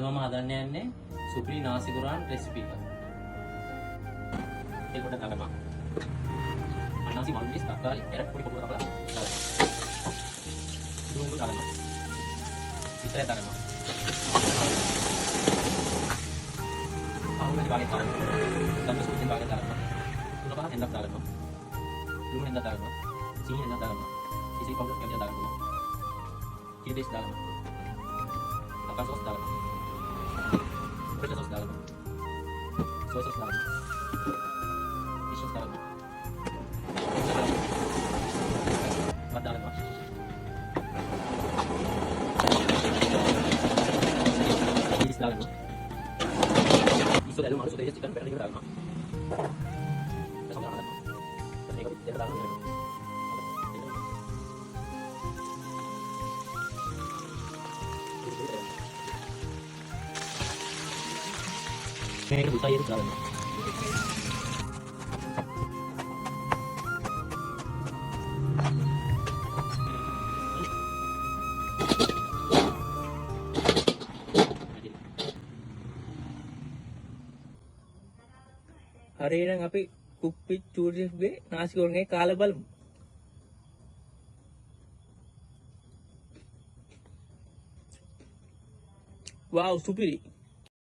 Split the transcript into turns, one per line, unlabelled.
මම හදන්න යන්නේ සුපිරි නාසි ගුරාන් රෙසිපි එක. ඒකට දාගමු. අනාසි මල්ලිස් තක්කාලි එරක් පොඩි පොඩි කපලා දාගමු. දුඟු දාගමු. ඉතරේ දාගමු. ආවුනේ වාගේ දාගමු. තමයි සුපිරි වාගේ දාගමු. තුන පහ එන්නක් දාගමු. දුඟු එන්නක් දාගමු. සීනි එන්නක් දාගමු. ඉසි පවුඩර් කැමිය දාගමු. චිලි බේස් දාගමු. අකා සෝස් දාගමු. Soy sauce dalam. Soy sauce dalam. Fish sauce dalam. Mat dalam. Cheese dalam. Iso dalam harus sudah chicken pernah dalam. Sama dalam. Ini kau tidak dalam. මේක දුසයියට දාන්න.
හරි එහෙනම් අපි කුප්පි චූරිස්ගේ නාසි ගෝරන්ගේ කාලා බලමු. Wow, සුපිරි.